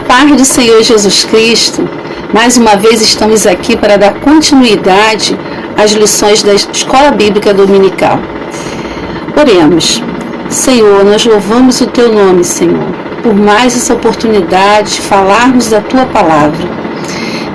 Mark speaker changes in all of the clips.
Speaker 1: paz do Senhor Jesus Cristo, mais uma vez estamos aqui para dar continuidade às lições da Escola Bíblica Dominical. Oremos. Senhor, nós louvamos o Teu nome, Senhor, por mais essa oportunidade de falarmos da Tua Palavra.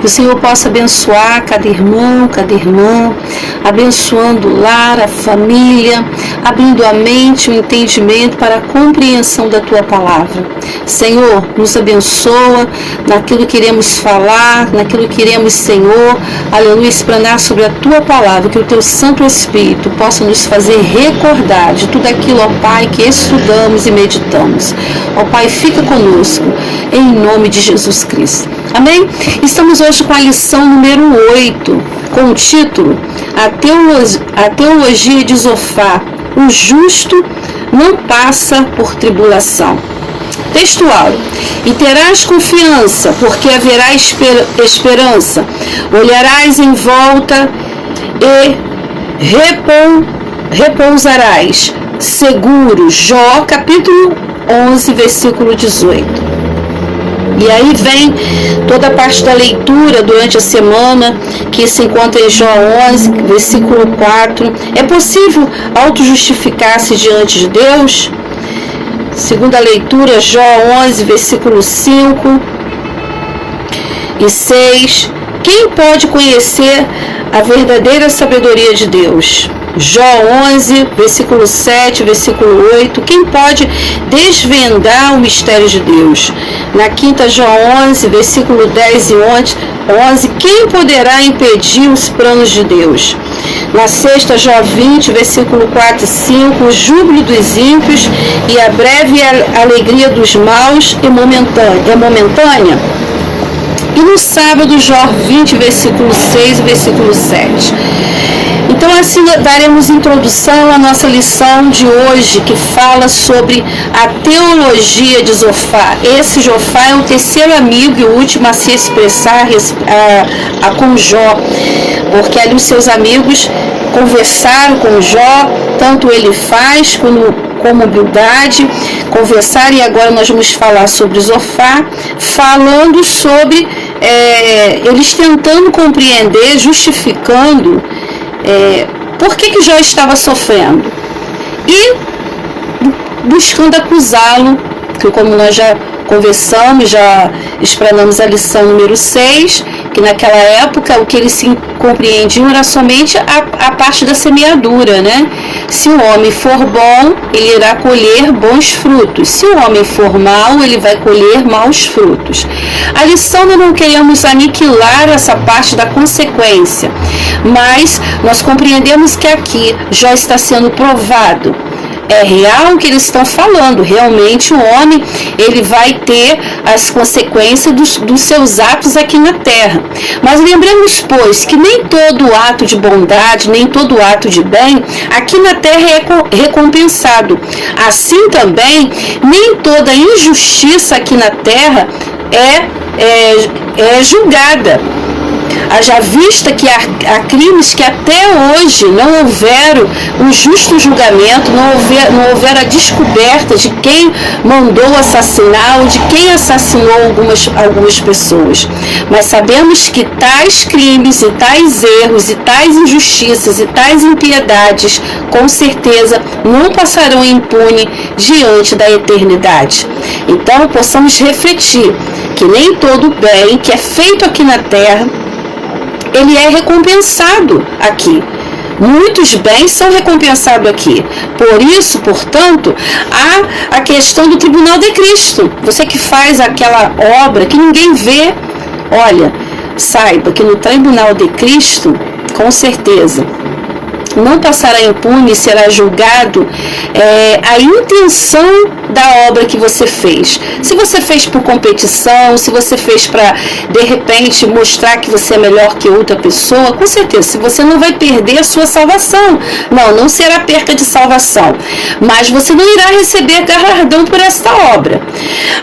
Speaker 1: Que o Senhor possa abençoar cada irmão, cada irmã, abençoando o lar, a família, abrindo a mente, o entendimento para a compreensão da Tua Palavra. Senhor, nos abençoa naquilo que iremos falar, naquilo que iremos, Senhor, aleluia, explanar sobre a Tua Palavra, que o Teu Santo Espírito possa nos fazer recordar de tudo aquilo, ó Pai, que estudamos e meditamos. Ó Pai, fica conosco, em nome de Jesus Cristo. Amém? Estamos hoje com a lição número 8, com o título A Teologia de Zofar, o justo não passa por tribulação. Textual: E terás confiança, porque haverá esperança, olharás em volta e repousarás seguro. Jó, capítulo 11, versículo 18. E aí vem toda a parte da leitura durante a semana, que se encontra em Jó 11, versículo 4. É possível auto-justificar-se diante de Deus? Segunda leitura, Jó 11, versículo 5 e 6. Quem pode conhecer a verdadeira sabedoria de Deus? Jó 11, versículo 7, versículo 8. Quem pode desvendar o mistério de Deus? Na quinta, Jó 11, versículo 10 e 11. Quem poderá impedir os planos de Deus? Na sexta, Jó 20, versículo 4 e 5. O júbilo dos ímpios e a breve alegria dos maus é momentânea. E no sábado, Jó 20, versículo 6 e versículo 7. Então, assim, daremos introdução à nossa lição de hoje, que fala sobre a teologia de Zofar. Esse Zofar é o terceiro amigo e o último a se expressar com Jó, porque ali os seus amigos conversaram com Jó, tanto ele faz como humildade, conversaram, e agora nós vamos falar sobre Zofar, falando sobre eles tentando compreender, justificando por que Jó estava sofrendo e buscando acusá-lo, que como nós já conversamos, já explanamos a lição número 6, que naquela época o que eles se compreendiam era somente a parte da semeadura, né? Se o homem for bom, ele irá colher bons frutos. Se o homem for mau, ele vai colher maus frutos. A lição, nós não queremos aniquilar essa parte da consequência, mas nós compreendemos que aqui já está sendo provado. É real o que eles estão falando. Realmente o homem, ele vai ter as consequências dos seus atos aqui na terra. Mas lembremos, pois, que nem todo ato de bondade, nem todo ato de bem, aqui na terra é recompensado. Assim também, nem toda injustiça aqui na terra é julgada. Haja vista que há crimes que até hoje não houveram um justo julgamento, não houveram a descoberta de quem mandou assassinar ou de quem assassinou algumas pessoas. Mas sabemos que tais crimes e tais erros e tais injustiças e tais impiedades, com certeza, não passarão impune diante da eternidade. Então, possamos refletir que nem todo bem que é feito aqui na terra, ele é recompensado aqui. Muitos bens são recompensados aqui. Por isso, portanto, há a questão do tribunal de Cristo. Você que faz aquela obra que ninguém vê, olha, saiba que no tribunal de Cristo, com certeza, não passará impune e será julgado a intenção da obra que você fez. Se você fez por competição, se você fez para, de repente, mostrar que você é melhor que outra pessoa, com certeza, se você não vai perder a sua salvação. Não será perca de salvação. Mas você não irá receber galardão por esta obra.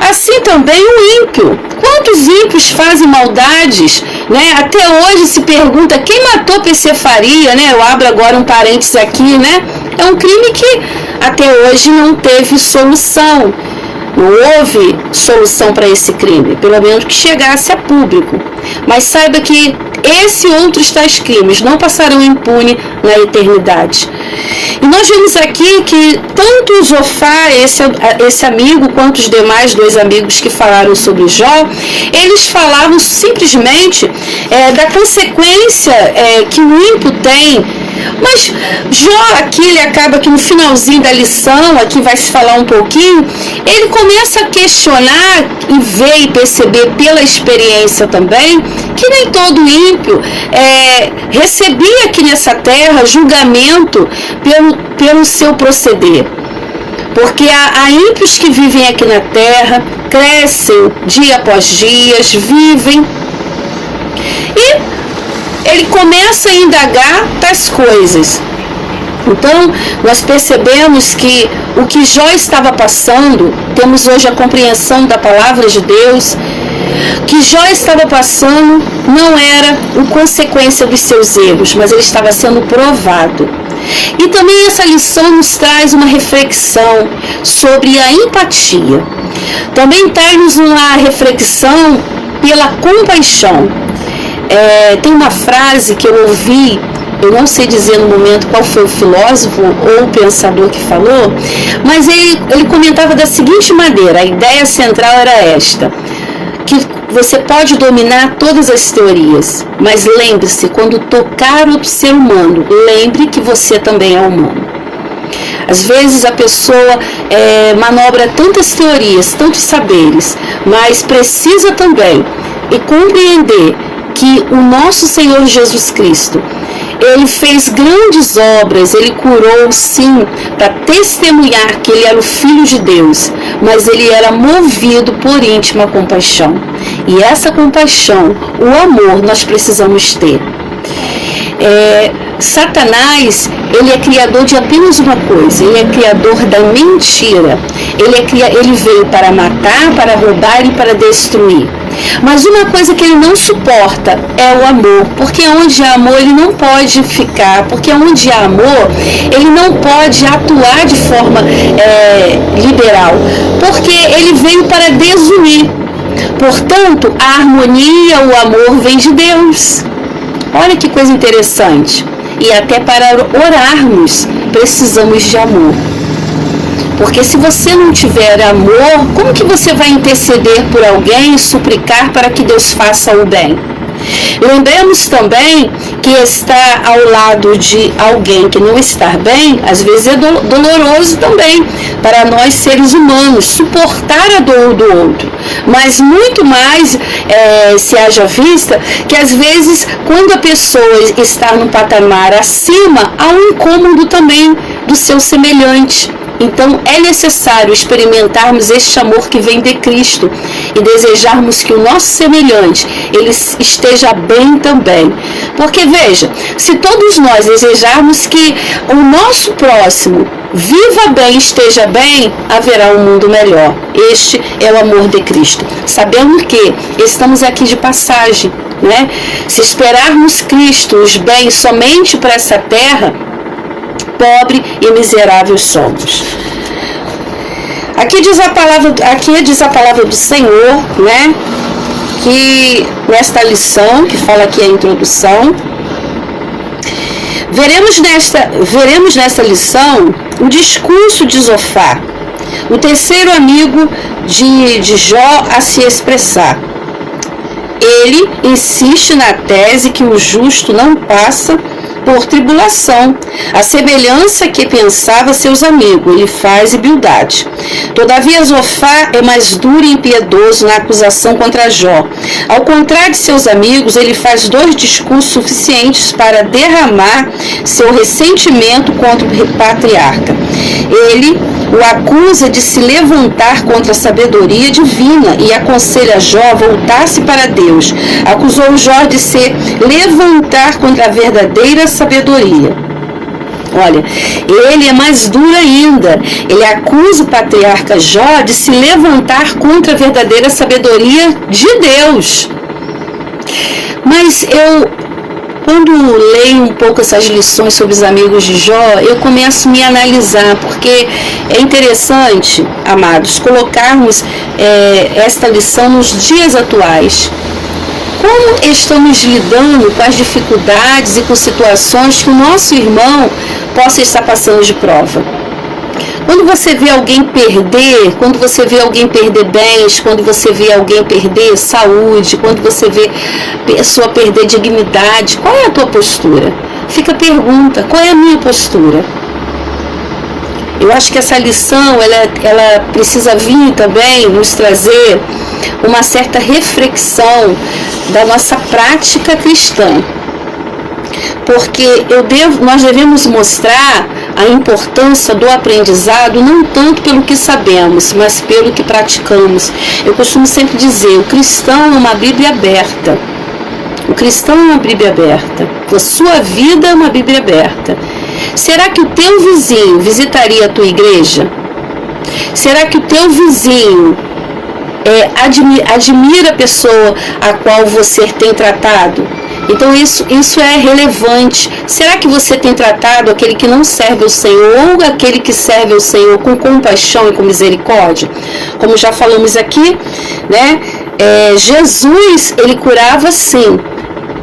Speaker 1: Assim também o ímpio. Quantos ímpios fazem maldades, né? Até hoje se pergunta quem matou Pecefaria, né? Eu abro agora um parênteses aqui, né? É um crime que até hoje não teve solução. Não houve solução para esse crime, pelo menos que chegasse a público. Mas saiba que esse e outros tais crimes não passarão impune na eternidade. E nós vemos aqui que tanto Zofar, esse amigo, quanto os demais 2 amigos que falaram sobre Jó, eles falavam simplesmente da consequência que o ímpio tem. Mas Jó aqui, ele acaba que no finalzinho da lição, aqui vai se falar um pouquinho, ele começa a questionar e ver e perceber pela experiência também, que nem todo ímpio recebia aqui nessa terra julgamento pelo seu proceder. Porque há ímpios que vivem aqui na terra, crescem dia após dia, vivem, e ele começa a indagar tais coisas. Então, nós percebemos que o que Jó estava passando, temos hoje a compreensão da palavra de Deus, que Jó estava passando não era uma consequência dos seus erros, mas ele estava sendo provado. E também essa lição nos traz uma reflexão sobre a empatia. Também traz uma reflexão pela compaixão. Tem uma frase que eu ouvi, eu não sei dizer no momento qual foi o filósofo ou o pensador que falou, mas ele comentava da seguinte maneira: a ideia central era esta, que você pode dominar todas as teorias, mas lembre-se, quando tocar outro ser humano, lembre que você também é humano. Às vezes a pessoa manobra tantas teorias, tantos saberes, mas precisa também compreender que o nosso Senhor Jesus Cristo, ele fez grandes obras, ele curou sim, para testemunhar que ele era o Filho de Deus, mas ele era movido por íntima compaixão. E essa compaixão, o amor, nós precisamos ter. Satanás, ele é criador de apenas uma coisa, ele é criador da mentira. Ele veio para matar, para roubar e para destruir. Mas uma coisa que ele não suporta é o amor, porque onde há amor ele não pode ficar, porque onde há amor ele não pode atuar de forma liberal, porque ele veio para desunir. Portanto, a harmonia, o amor vem de Deus. Olha que coisa interessante. E até para orarmos precisamos de amor. Porque se você não tiver amor, como que você vai interceder por alguém e suplicar para que Deus faça o bem? Lembremos também que estar ao lado de alguém que não está bem, às vezes é doloroso também para nós seres humanos, suportar a dor do outro. Mas muito mais se haja vista que às vezes quando a pessoa está no patamar acima, há um incômodo também do seu semelhante. Então é necessário experimentarmos este amor que vem de Cristo e desejarmos que o nosso semelhante ele esteja bem também. Porque veja, se todos nós desejarmos que o nosso próximo viva bem, esteja bem, haverá um mundo melhor. Este é o amor de Cristo. Sabendo que estamos aqui de passagem, né? Se esperarmos Cristo, os bens somente para essa terra, pobre e miseráveis somos. Aqui diz a palavra do Senhor, né? Que nesta lição, que fala aqui a introdução, veremos nesta lição o discurso de Zofar, o terceiro amigo de Jó a se expressar. Ele insiste na tese que o justo não passa por tribulação, a semelhança que pensava seus amigos, ele faz humildade. Todavia Zofar é mais duro e impiedoso na acusação contra Jó. Ao contrário de seus amigos, ele faz 2 discursos suficientes para derramar seu ressentimento contra o patriarca. Ele o acusa de se levantar contra a sabedoria divina e aconselha Jó a voltar-se para Deus. Acusou Jó de se levantar contra a verdadeira sabedoria. Olha, ele é mais duro ainda. Ele acusa o patriarca Jó de se levantar contra a verdadeira sabedoria de Deus. Mas quando leio um pouco essas lições sobre os amigos de Jó, eu começo a me analisar, porque é interessante, amados, colocarmos esta lição nos dias atuais. Como estamos lidando com as dificuldades e com situações que o nosso irmão possa estar passando de prova? Quando você vê alguém perder, quando você vê alguém perder bens, quando você vê alguém perder saúde, quando você vê pessoa perder dignidade, qual é a tua postura? Fica a pergunta, qual é a minha postura? Eu acho que essa lição, ela precisa vir também nos trazer uma certa reflexão da nossa prática cristã. Porque nós devemos mostrar a importância do aprendizado não tanto pelo que sabemos, mas pelo que praticamos. Eu costumo sempre dizer, o cristão é uma Bíblia aberta. O cristão é uma Bíblia aberta. A sua vida é uma Bíblia aberta. Será que o teu vizinho visitaria a tua igreja? Será que o teu vizinho admira a pessoa a qual você tem tratado? Então isso é relevante. Será que você tem tratado aquele que não serve ao Senhor ou aquele que serve ao Senhor com compaixão e com misericórdia? Como já falamos aqui, né? Jesus, ele curava sim,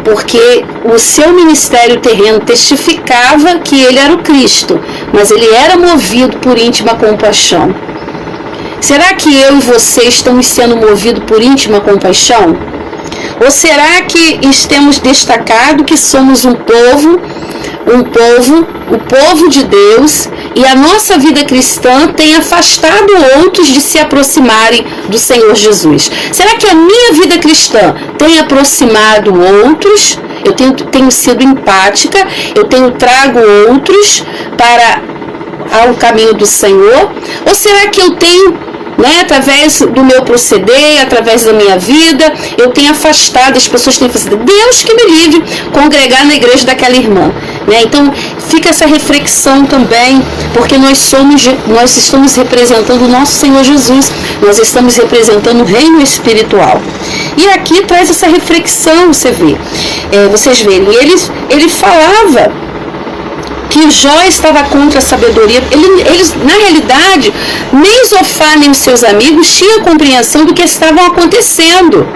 Speaker 1: porque o seu ministério terreno testificava que ele era o Cristo, mas ele era movido por íntima compaixão. Será que eu e você estamos sendo movidos por íntima compaixão? Ou será que temos destacado que somos o povo de Deus, e a nossa vida cristã tem afastado outros de se aproximarem do Senhor Jesus? Será que a minha vida cristã tem aproximado outros? Eu tenho sido empática, eu tenho trago outros ao caminho do Senhor? Ou será que eu tenho, através do meu proceder, através da minha vida, eu tenho afastado, as pessoas têm afastado? Deus que me livre congregar na igreja daquela irmã. Então, fica essa reflexão também, porque nós estamos representando o nosso Senhor Jesus, nós estamos representando o reino espiritual. E aqui traz essa reflexão, vocês verem, ele falava que Jó estava contra a sabedoria. Eles, na realidade, nem Zofá nem os seus amigos tinham compreensão do que estava acontecendo.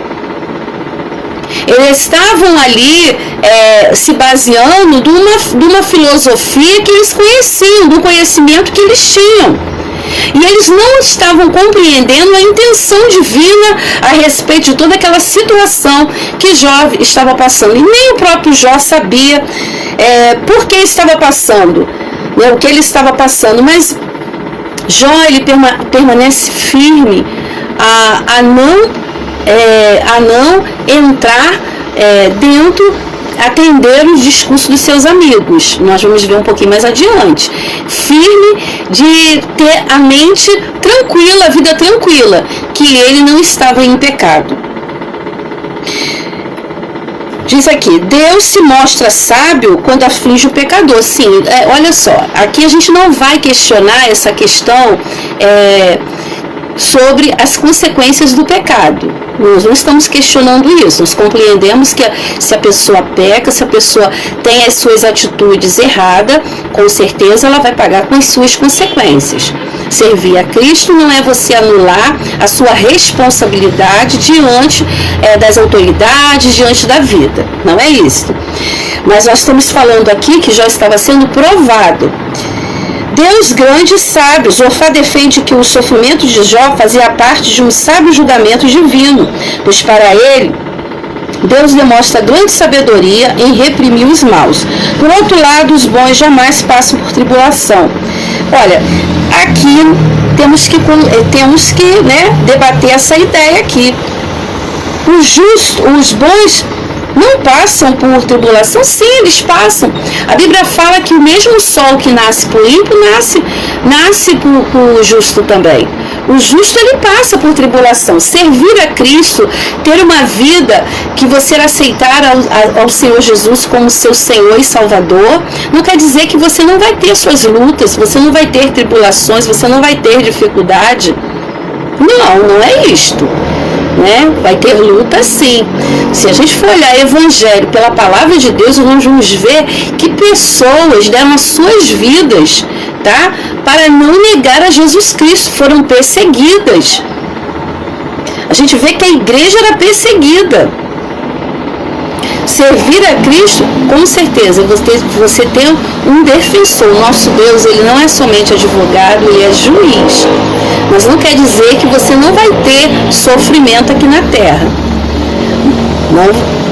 Speaker 1: Eles estavam ali se baseando de uma filosofia que eles conheciam, do conhecimento que eles tinham. E eles não estavam compreendendo a intenção divina a respeito de toda aquela situação que Jó estava passando. E nem o próprio Jó sabia por que estava passando, o que ele estava passando. Mas Jó, ele permanece firme a não entrar dentro, atender os discursos dos seus amigos. Nós vamos ver um pouquinho mais adiante. Firme de ter a mente tranquila, a vida tranquila, que ele não estava em pecado. Diz aqui, Deus se mostra sábio quando aflige o pecador. Sim, olha só, aqui a gente não vai questionar essa questão sobre as consequências do pecado. Nós não estamos questionando isso. Nós compreendemos que se a pessoa peca, se a pessoa tem as suas atitudes erradas, com certeza ela vai pagar com as suas consequências. Servir a Cristo não é você anular a sua responsabilidade diante das autoridades, diante da vida. Não é isso. Mas nós estamos falando aqui que já estava sendo provado. Deus grande e sábio. Zofá defende que o sofrimento de Jó fazia parte de um sábio julgamento divino, pois para ele, Deus demonstra grande sabedoria em reprimir os maus. Por outro lado, os bons jamais passam por tribulação. Olha, aqui temos que debater essa ideia aqui. Os bons não passam por tribulação? Sim, eles passam. A Bíblia fala que o mesmo sol que nasce por ímpio, nasce por justo também. O justo, ele passa por tribulação. Servir a Cristo, ter uma vida que você aceitar ao Senhor Jesus como seu Senhor e Salvador, não quer dizer que você não vai ter suas lutas, você não vai ter tribulações, você não vai ter dificuldade. Não é isto. né? Vai ter luta sim. Se a gente for olhar o Evangelho pela palavra de Deus, nós vamos ver que pessoas deram as suas vidas, tá? Para não negar a Jesus Cristo, foram perseguidas. A gente vê que a igreja era perseguida. Servir a Cristo, com certeza, você tem um defensor. O nosso Deus, ele não é somente advogado, ele é juiz. Mas não quer dizer que você não vai ter sofrimento aqui na terra.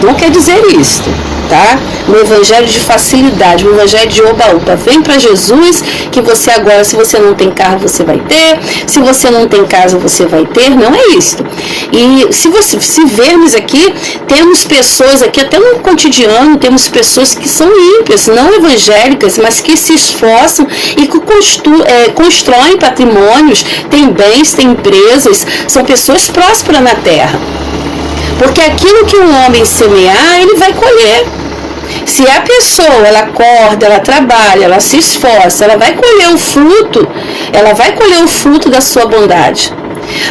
Speaker 1: Não quer dizer isso, tá? Um evangelho de facilidade, um evangelho de oba-oba. Vem para Jesus, que você agora, se você não tem carro, você vai ter. Se você não tem casa, você vai ter. Não é isso. E se vermos aqui, temos pessoas aqui, até no cotidiano, temos pessoas que são ímpias, não evangélicas, mas que se esforçam e que constroem patrimônios, têm bens, têm empresas, são pessoas prósperas na terra. Porque aquilo que um homem semear, ele vai colher. Se a pessoa, ela acorda, ela trabalha, ela se esforça, ela vai colher o fruto da sua bondade.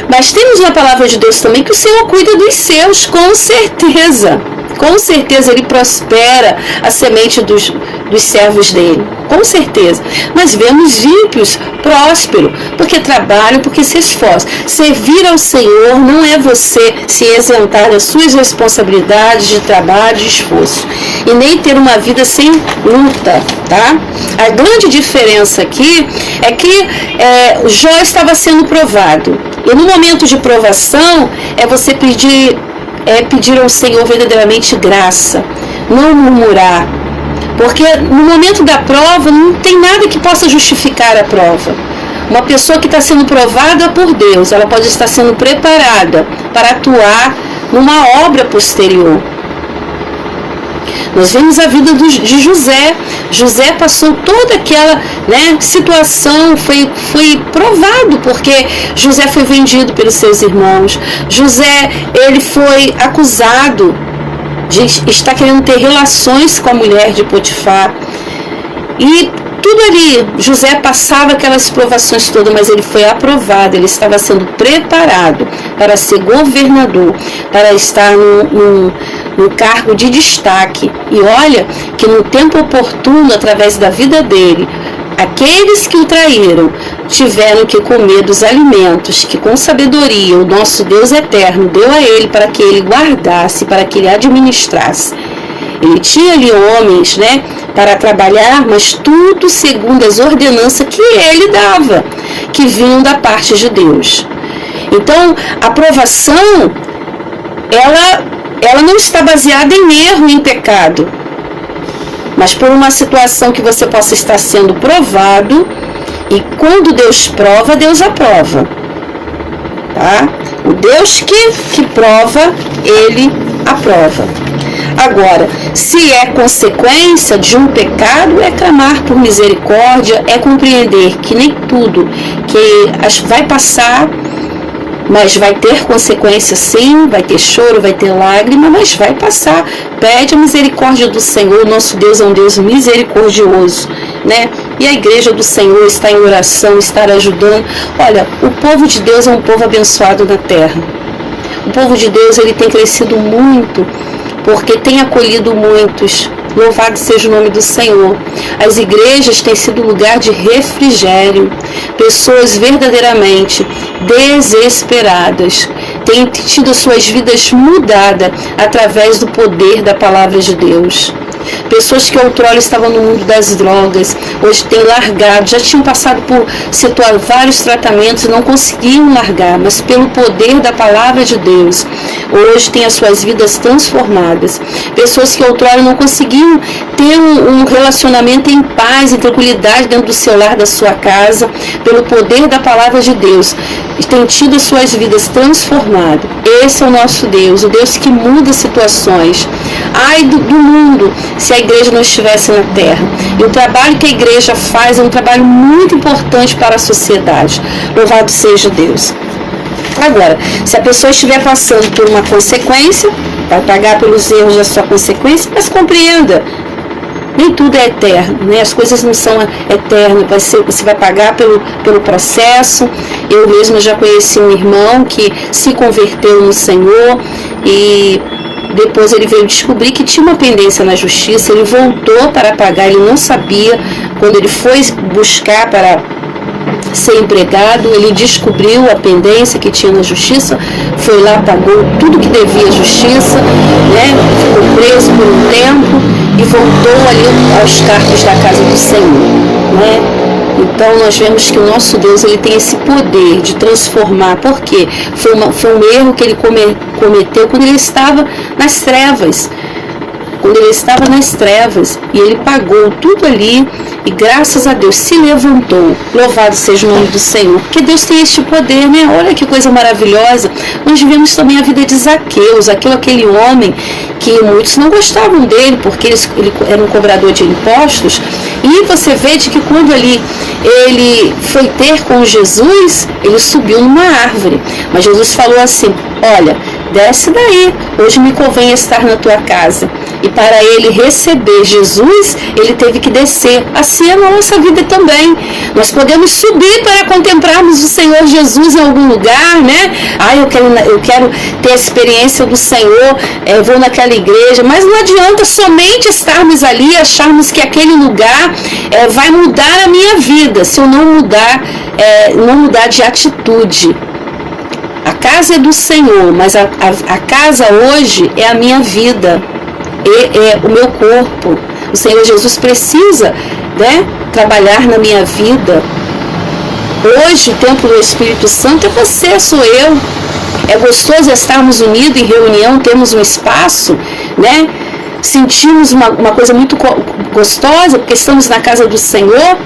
Speaker 1: Mas temos na palavra de Deus também que o Senhor cuida dos seus, com certeza. Com certeza ele prospera a semente dos servos dele, com certeza. Mas vemos ímpios prósperos, porque trabalham, porque se esforçam. Servir ao Senhor não é você se isentar das suas responsabilidades de trabalho, de esforço, e nem ter uma vida sem luta, tá? A grande diferença aqui é que Jó estava sendo provado, e no momento de provação é você pedir ao Senhor verdadeiramente graça, não murmurar, porque no momento da prova não tem nada que possa justificar a prova. Uma pessoa que está sendo provada por Deus, ela pode estar sendo preparada para atuar numa obra posterior. Nós vemos a vida de José. José passou toda aquela situação, foi provado, porque José foi vendido pelos seus irmãos. José, ele foi acusado de estar querendo ter relações com a mulher de Potifar. E tudo ali, José passava aquelas provações todas, mas ele foi aprovado, ele estava sendo preparado para ser governador, para estar num cargo de destaque. E olha que no tempo oportuno, através da vida dele, aqueles que o traíram tiveram que comer dos alimentos que com sabedoria o nosso Deus eterno deu a ele para que ele guardasse, para que ele administrasse. Ele tinha ali homens, para trabalhar, mas tudo segundo as ordenanças que ele dava, que vinham da parte de Deus. Então, a provação, ela não está baseada em erro, em pecado, mas por uma situação que você possa estar sendo provado, e quando Deus prova, Deus aprova. Tá? O Deus que prova, ele aprova. Agora, se é consequência de um pecado, é clamar por misericórdia, é compreender que nem tudo que vai passar, mas vai ter consequência sim, vai ter choro, vai ter lágrima, mas vai passar. Pede a misericórdia do Senhor. Nosso Deus é um Deus misericordioso, E a igreja do Senhor está em oração, está ajudando. Olha, o povo de Deus é um povo abençoado na terra. O povo de Deus, ele tem crescido muito, porque tem acolhido muitos. Louvado seja o nome do Senhor. As igrejas têm sido lugar de refrigério. Pessoas verdadeiramente desesperadas têm tido suas vidas mudadas através do poder da palavra de Deus. Pessoas que outrora estavam no mundo das drogas, hoje têm largado, já tinham passado por vários tratamentos e não conseguiam largar, mas pelo poder da palavra de Deus, hoje têm as suas vidas transformadas. Pessoas que outrora não conseguiam ter um relacionamento em paz e tranquilidade dentro do seu lar, da sua casa, pelo poder da palavra de Deus, têm tido as suas vidas transformadas. Esse é o nosso Deus, o Deus que muda situações. Ai do mundo se a igreja não estivesse na terra. E o trabalho que a igreja faz é um trabalho muito importante para a sociedade. Louvado seja Deus. Agora, se a pessoa estiver passando por uma consequência, vai pagar pelos erros da sua consequência, mas compreenda, nem tudo é eterno, né? As coisas não são eternas, você vai pagar pelo processo. Eu mesma já conheci um irmão que se converteu no Senhor e depois ele veio descobrir que tinha uma pendência na justiça, ele voltou para pagar, ele não sabia. Quando ele foi buscar para ser empregado, ele descobriu a pendência que tinha na justiça, foi lá, pagou tudo que devia à justiça, né? Ficou preso por um tempo e voltou ali aos cargos da casa do Senhor, né? Então nós vemos que o nosso Deus, ele tem esse poder de transformar, porque foi um erro que ele cometeu quando ele estava nas trevas. Quando ele estava nas trevas, e ele pagou tudo ali, e graças a Deus se levantou. Louvado seja o nome do Senhor, porque Deus tem este poder, né? Olha que coisa maravilhosa. Nós vivemos também a vida de Zaqueu, aquele homem que muitos não gostavam dele, porque ele era um cobrador de impostos, e você vê de que quando ele foi ter com Jesus, ele subiu numa árvore, mas Jesus falou assim: olha, desce daí, hoje me convém estar na tua casa. E para ele receber Jesus, ele teve que descer. Assim é a nossa vida também. Nós podemos subir para contemplarmos o Senhor Jesus em algum lugar, né? Eu quero ter a experiência do Senhor, vou naquela igreja, mas não adianta somente estarmos ali e acharmos que aquele lugar vai mudar a minha vida, se eu não mudar de atitude. A casa é do Senhor, mas a casa hoje é a minha vida, é o meu corpo. O Senhor Jesus precisa, né, trabalhar na minha vida. Hoje o templo do Espírito Santo é você, sou eu. É gostoso estarmos unidos em reunião, temos um espaço, né? Sentimos uma coisa muito gostosa, porque estamos na casa do Senhor.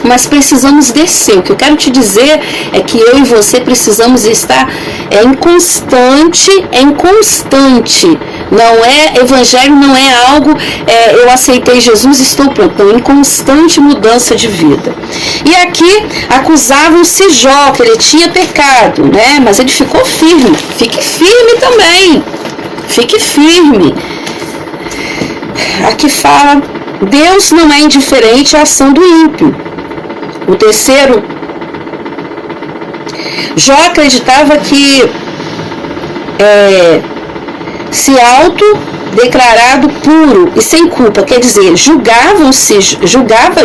Speaker 1: Mas precisamos descer. O que eu quero te dizer é que eu e você precisamos estar em constante. Não é evangelho, não é algo, eu aceitei Jesus, estou pronto. Então, em constante mudança de vida. E aqui acusavam-se Jó, que ele tinha pecado, né? Mas ele ficou firme. Fique firme também. Fique firme. Aqui fala: Deus não é indiferente à ação do ímpio. O terceiro, Jó acreditava que se auto-declarado puro e sem culpa, quer dizer, julgava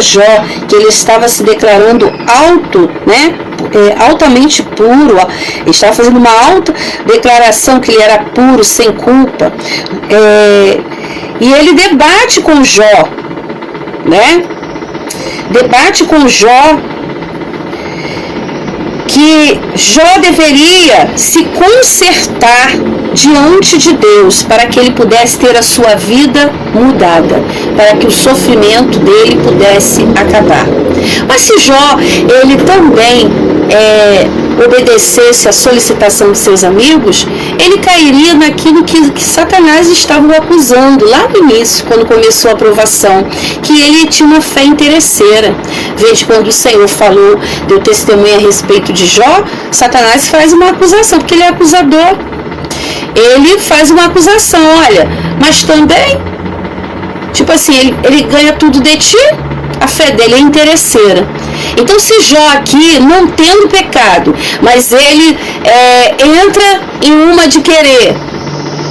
Speaker 1: Jó que ele estava se declarando altamente puro, ele estava fazendo uma auto-declaração que ele era puro, sem culpa, e ele debate com Jó, né? Debate com Jó que Jó deveria se consertar diante de Deus para que ele pudesse ter a sua vida mudada, para que o sofrimento dele pudesse acabar. Mas se Jó, ele também obedecesse à solicitação de seus amigos, ele cairia naquilo que Satanás estava o acusando lá no início, quando começou a provação, que ele tinha uma fé interesseira. Veja, quando o Senhor falou, deu testemunho a respeito de Jó, Satanás faz uma acusação, porque ele é acusador. Ele faz uma acusação: olha, mas também, tipo assim, ele ganha tudo de ti, a fé dele é interesseira. Então, se Jó aqui, não tendo pecado, mas ele entra em uma de querer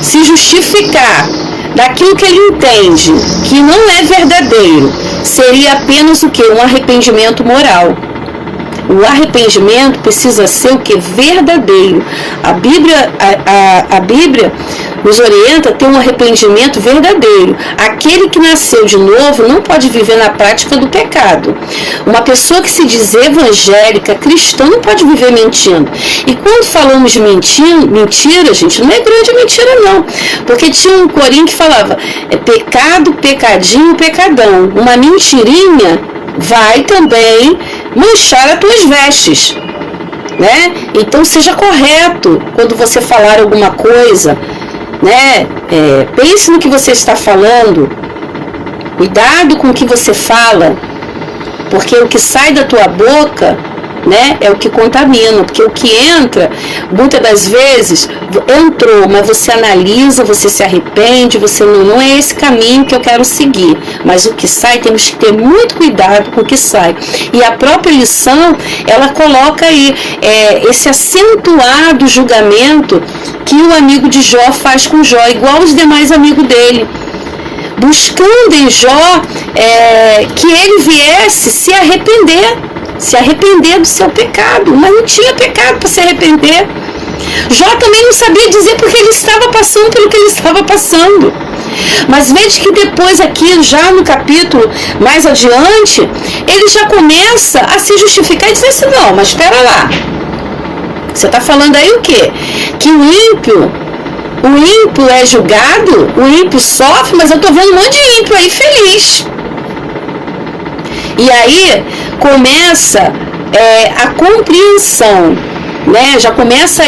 Speaker 1: se justificar daquilo que ele entende que não é verdadeiro, seria apenas o que? Um arrependimento moral. O arrependimento precisa ser o que? Verdadeiro. A Bíblia nos orienta a ter um arrependimento verdadeiro. Aquele que nasceu de novo não pode viver na prática do pecado. Uma pessoa que se diz evangélica, cristã, não pode viver mentindo. E quando falamos de mentira, gente, não é grande mentira não. Porque tinha um corinho que falava: pecado, pecadinho, pecadão. Uma mentirinha vai também manchar as tuas vestes, né? Então seja correto quando você falar alguma coisa, né? Pense no que você está falando, cuidado com o que você fala, porque o que sai da tua boca né? É o que contamina, porque o que entra, muitas das vezes, entrou, mas você analisa, você se arrepende, você não é esse caminho que eu quero seguir. Mas o que sai, temos que ter muito cuidado com o que sai. E a própria lição, ela coloca aí esse acentuado julgamento que o amigo de Jó faz com Jó, igual os demais amigos dele, buscando em Jó que ele viesse se arrepender do seu pecado, mas não tinha pecado para se arrepender. Jó também não sabia dizer porque ele estava passando pelo que ele estava passando. Mas veja que depois aqui, já no capítulo mais adiante, ele já começa a se justificar e dizer assim, não, mas espera lá, você está falando aí o quê? Que o ímpio é julgado, o ímpio sofre, mas eu estou vendo um monte de ímpio aí feliz. E aí começa a compreensão, né? Já começa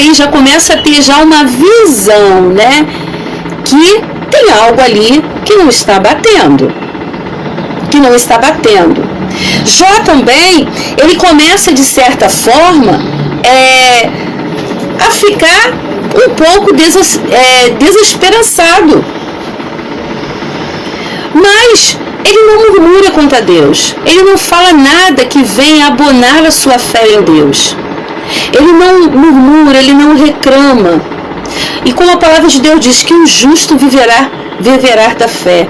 Speaker 1: a ter já uma visão, né? Que tem algo ali que não está batendo. Jó também, ele começa de certa forma a ficar um pouco desesperançado. Mas ele não murmura contra Deus. Ele não fala nada que venha abonar a sua fé em Deus. Ele não murmura, ele não reclama. E como a palavra de Deus diz que o justo viverá da fé.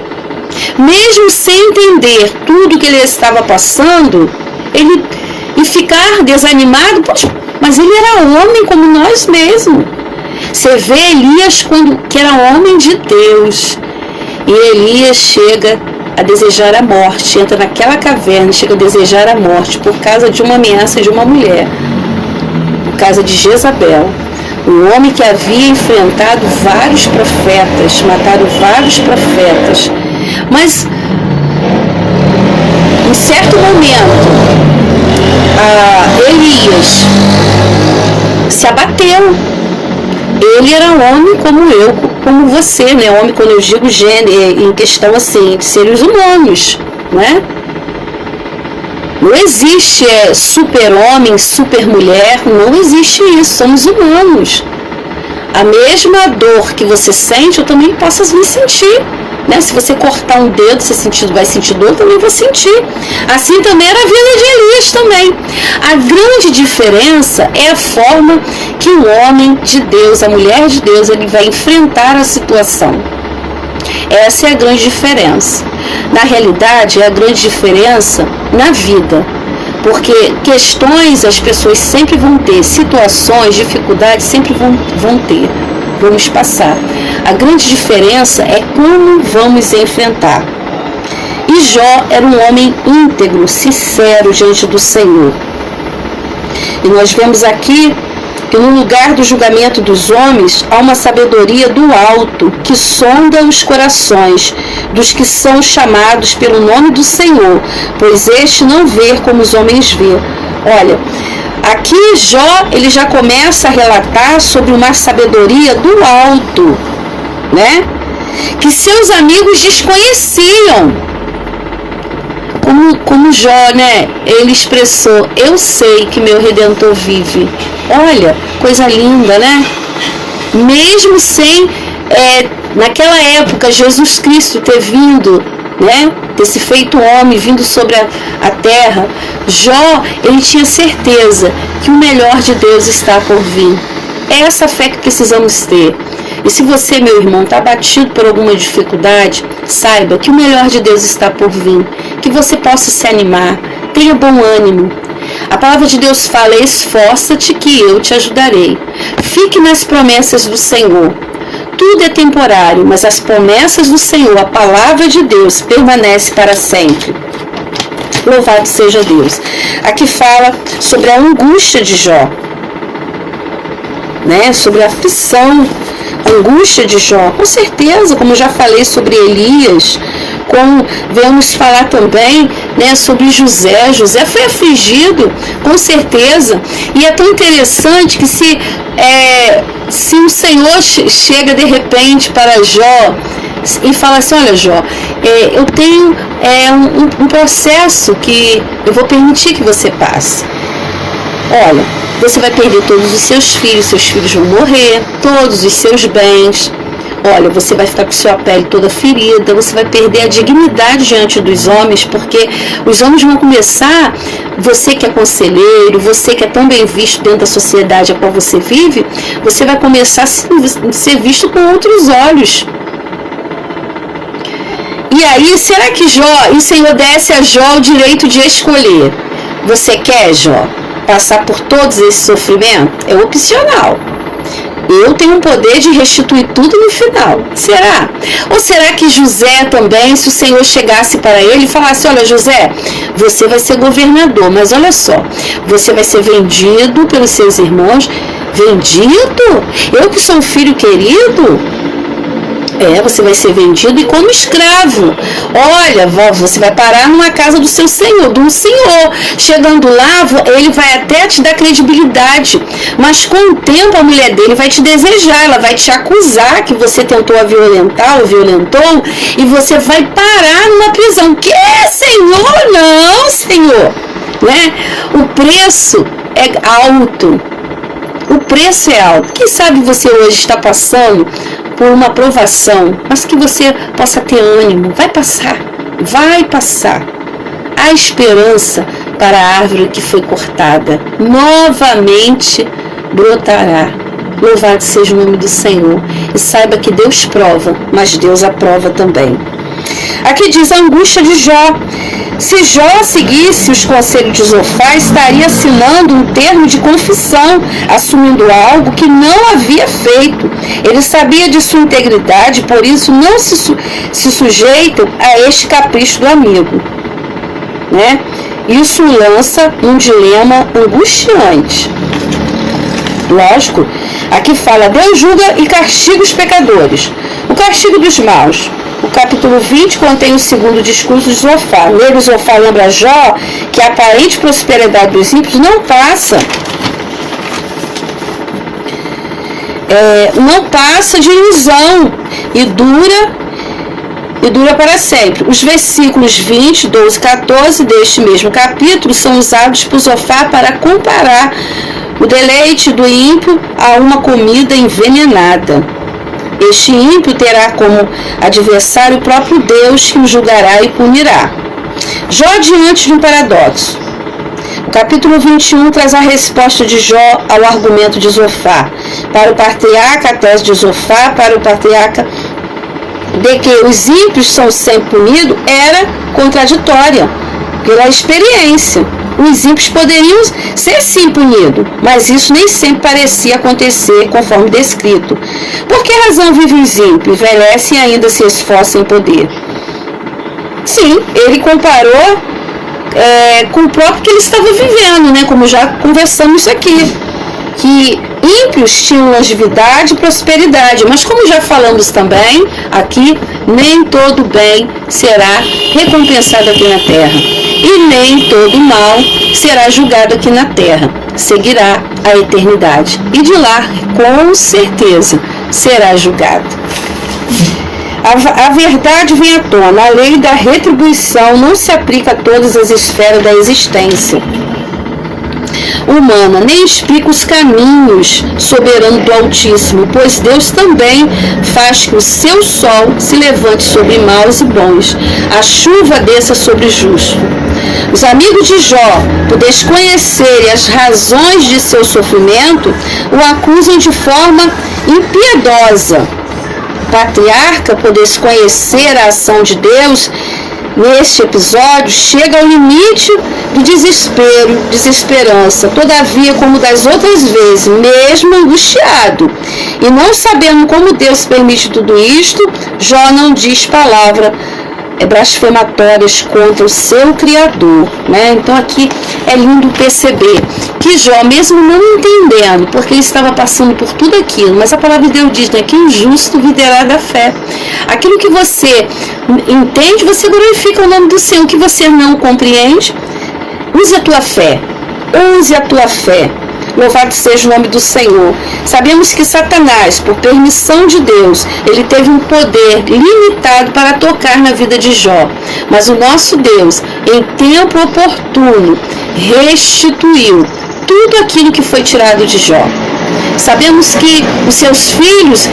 Speaker 1: Mesmo sem entender tudo que ele estava passando, e ficar desanimado, poxa, mas ele era homem como nós mesmos. Você vê Elias que era homem de Deus. E Elias chega a desejar a morte, entra naquela caverna, chega a desejar a morte por causa de uma ameaça de uma mulher, por causa de Jezabel, um homem que havia enfrentado vários profetas, matado vários profetas. Mas em certo momento Elias se abateu. Ele era um homem como eu, como você, né? Homem, quando eu digo gênero, em questão assim, de seres humanos, né? Não existe super-homem, super-mulher, não existe isso, somos humanos. A mesma dor que você sente, eu também posso me sentir, né? Se você cortar um dedo, você vai sentir dor, eu também vou sentir. Assim também era a vida de Elias também. A grande diferença é a forma que o homem de Deus, a mulher de Deus, ele vai enfrentar a situação. Essa é a grande diferença. Na realidade, é a grande diferença na vida. Porque questões as pessoas sempre vão ter, situações, dificuldades sempre vão ter. Vamos passar. A grande diferença é como vamos enfrentar. E Jó era um homem íntegro, sincero diante do Senhor. E nós vemos aqui que no lugar do julgamento dos homens há uma sabedoria do alto que sonda os corações dos que são chamados pelo nome do Senhor, pois este não vê como os homens vê. Olha, aqui Jó ele já começa a relatar sobre uma sabedoria do alto, né? Que seus amigos desconheciam. Como Jó, né? Ele expressou, eu sei que meu Redentor vive. Olha, coisa linda, né? Mesmo sem, naquela época, Jesus Cristo ter vindo, né? Ter se feito homem, vindo sobre a terra, Jó, ele tinha certeza que o melhor de Deus está por vir. É essa fé que precisamos ter. E se você, meu irmão, está abatido por alguma dificuldade, saiba que o melhor de Deus está por vir. Que você possa se animar, tenha bom ânimo. A palavra de Deus fala, esforça-te que eu te ajudarei. Fique nas promessas do Senhor. Tudo é temporário, mas as promessas do Senhor, a palavra de Deus, permanece para sempre. Louvado seja Deus. Aqui fala sobre a angústia de Jó, né? Sobre a aflição, a angústia de Jó. Com certeza, como eu já falei sobre Elias, como vamos falar também, né, sobre José. José foi afligido, com certeza. E é tão interessante que se o Senhor chega de repente para Jó e fala assim, olha Jó, eu tenho um processo que eu vou permitir que você passe. olha, você vai perder todos os seus filhos vão morrer, todos os seus bens. Olha, você vai ficar com sua pele toda ferida, você vai perder a dignidade diante dos homens, porque os homens vão começar, você que é conselheiro, você que é tão bem visto dentro da sociedade a qual você vive, você vai começar a ser visto com outros olhos. E aí, será que o Senhor desse a Jó o direito de escolher? Você quer, Jó, passar por todos esse sofrimento? É opcional. Eu tenho o poder de restituir tudo no final. Será? Ou será que José também, se o Senhor chegasse para ele e falasse, olha, José, você vai ser governador, mas olha só, você vai ser vendido pelos seus irmãos. Vendido? Eu que sou um filho querido? Você vai ser vendido e como escravo. Olha, você vai parar numa casa do seu senhor, de um senhor. Chegando lá, ele vai até te dar credibilidade. Mas com o tempo a mulher dele vai te desejar, ela vai te acusar que você tentou a violentar ou violentou, e você vai parar numa prisão. Que senhor? Não, senhor. Né? O preço é alto. O preço é alto. Quem sabe você hoje está passando por uma provação, mas que você possa ter ânimo. Vai passar, vai passar. Há esperança para a árvore que foi cortada. Novamente brotará. Louvado seja o nome do Senhor. E saiba que Deus prova, mas Deus aprova também. Aqui diz a angústia de Jó. Se Jó seguisse os conselhos de Zofar, estaria assinando um termo de confissão, assumindo algo que não havia feito. Ele sabia de sua integridade, por isso não se sujeita a este capricho do amigo. Né? Isso o lança num dilema angustiante. Lógico, aqui fala, Deus julga e castiga os pecadores. O castigo dos maus. O capítulo 20 contém o segundo discurso de Zofar. Nele, Zofar lembra a Jó que a aparente prosperidade dos ímpios não passa de ilusão e dura para sempre. Os versículos 20, 12 e 14 deste mesmo capítulo são usados por Zofar para comparar o deleite do ímpio a uma comida envenenada. Este ímpio terá como adversário o próprio Deus, que o julgará e punirá. Jó diante de um paradoxo. O capítulo 21 traz a resposta de Jó ao argumento de Zofar. Para o patriarca, a tese de Zofar, para o patriarca de que os ímpios são sempre punidos, era contraditória pela experiência. Os ímpios poderiam ser sim punidos, mas isso nem sempre parecia acontecer conforme descrito. Por que razão vivem os ímpios, envelhecem e ainda se esforçam em poder? Sim, ele comparou com o próprio que ele estava vivendo, né? Como já conversamos aqui, que ímpios tinham longevidade e prosperidade, mas como já falamos também aqui, nem todo bem será recompensado aqui na terra, e nem todo mal será julgado aqui na terra, seguirá a eternidade, e de lá, com certeza, será julgado. A verdade vem à tona, a lei da retribuição não se aplica a todas as esferas da existência humana, nem explica os caminhos soberanos do Altíssimo, pois Deus também faz que o seu sol se levante sobre maus e bons, a chuva desça sobre justo. Os amigos de Jó, por desconhecerem as razões de seu sofrimento, o acusam de forma impiedosa. O patriarca, por desconhecer a ação de Deus, neste episódio, chega ao limite do desesperança. Todavia, como das outras vezes, mesmo angustiado e não sabendo como Deus permite tudo isto, Jó não diz palavra blasfematórias contra o seu Criador, né? Então aqui é lindo perceber que Jó, mesmo não entendendo, porque ele estava passando por tudo aquilo, mas a palavra de Deus diz, né, que o justo viverá da fé. Aquilo que você entende, você glorifica o nome do Senhor. O que você não compreende, use a tua fé, use a tua fé. Louvado seja o nome do Senhor. Sabemos que Satanás, por permissão de Deus, ele teve um poder limitado para tocar na vida de Jó. Mas o nosso Deus, em tempo oportuno, restituiu tudo aquilo que foi tirado de Jó. Sabemos que os seus filhos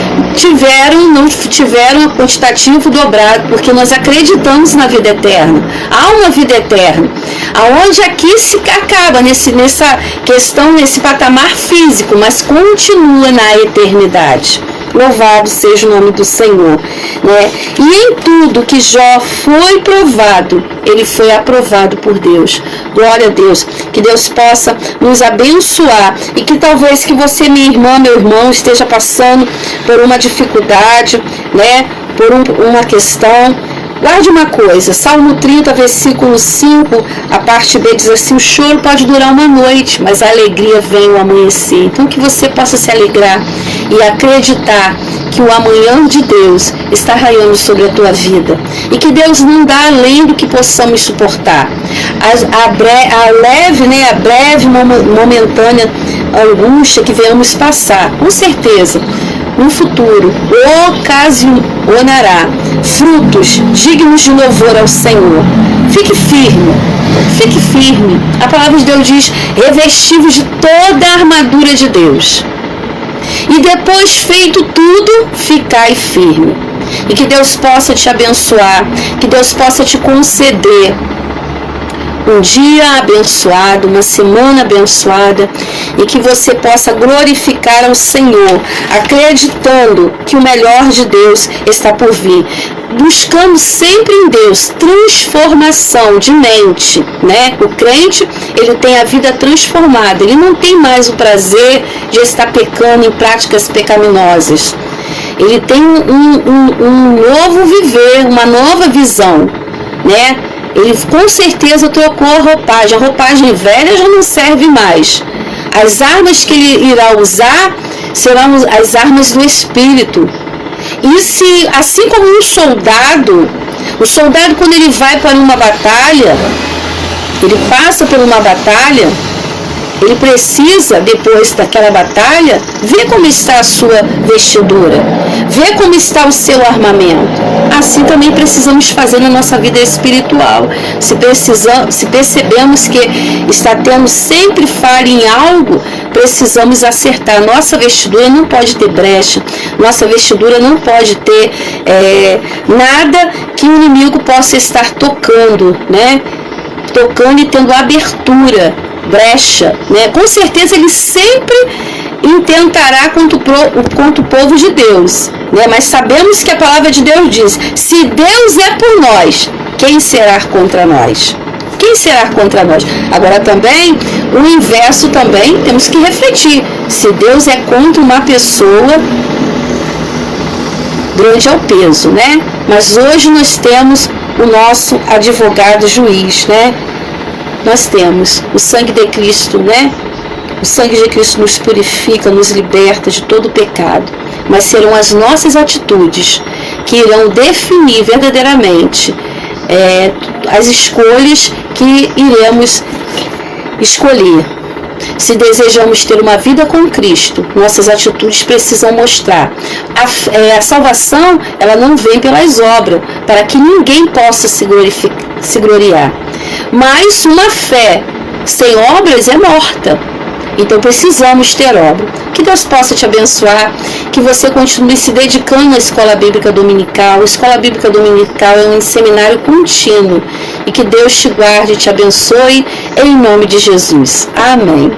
Speaker 1: não tiveram o quantitativo dobrado, porque nós acreditamos na vida eterna. Há uma vida eterna, aonde aqui se acaba nessa questão, nesse patamar físico, mas continua na eternidade. Louvado seja o nome do Senhor, né? E em tudo que Jó foi provado, ele foi aprovado por Deus. Glória a Deus. Que Deus possa nos abençoar e que talvez que você, minha irmã, meu irmão, esteja passando por uma dificuldade, né? Por uma questão. Guarde uma coisa, Salmo 30, versículo 5, a parte B diz assim: o choro pode durar uma noite, mas a alegria vem ao amanhecer. Então que você possa se alegrar e acreditar que o amanhã de Deus está raiando sobre a tua vida e que Deus não dá além do que possamos suportar. A breve, momentânea angústia que venhamos passar, com certeza, no futuro, ocasionará frutos dignos de louvor ao Senhor. Fique firme, fique firme. A palavra de Deus diz: revestivos de toda a armadura de Deus. E depois feito tudo, ficai firme. E que Deus possa te abençoar, que Deus possa te conceder um dia abençoado, uma semana abençoada, e que você possa glorificar ao Senhor, acreditando que o melhor de Deus está por vir, buscando sempre em Deus transformação de mente, né? O crente, ele tem a vida transformada, ele não tem mais o prazer de estar pecando em práticas pecaminosas. Ele tem um novo viver, uma nova visão, né? Ele com certeza trocou a roupagem velha já não serve mais. As armas que ele irá usar serão as armas do Espírito. E se, assim como o soldado quando ele vai para uma batalha, ele passa por uma batalha, ele precisa, depois daquela batalha, ver como está a sua vestidura, ver como está o seu armamento. Assim também precisamos fazer na nossa vida espiritual. Se percebemos que está tendo sempre falha em algo, precisamos acertar. Nossa vestidura não pode ter brecha, nossa vestidura não pode ter nada que o inimigo possa estar tocando, né? Tocando e tendo abertura, brecha, né? Com certeza ele sempre intentará contra o povo de Deus, né? Mas sabemos que a palavra de Deus diz: se Deus é por nós, quem será contra nós? Quem será contra nós? Agora também, o inverso também temos que refletir. Se Deus é contra uma pessoa, grande é o peso, né? Mas hoje nós temos o nosso advogado juiz, né? Nós temos o sangue de Cristo, né? O sangue de Cristo nos purifica, nos liberta de todo pecado. Mas serão as nossas atitudes que irão definir verdadeiramente as escolhas que iremos escolher. Se desejamos ter uma vida com Cristo, nossas atitudes precisam mostrar. A salvação, ela não vem pelas obras, para que ninguém possa se gloriar. Mas uma fé sem obras é morta. Então precisamos ter obra. Que Deus possa te abençoar, que você continue se dedicando à Escola Bíblica Dominical. A Escola Bíblica Dominical é um seminário contínuo. E que Deus te guarde e te abençoe, em nome de Jesus. Amém.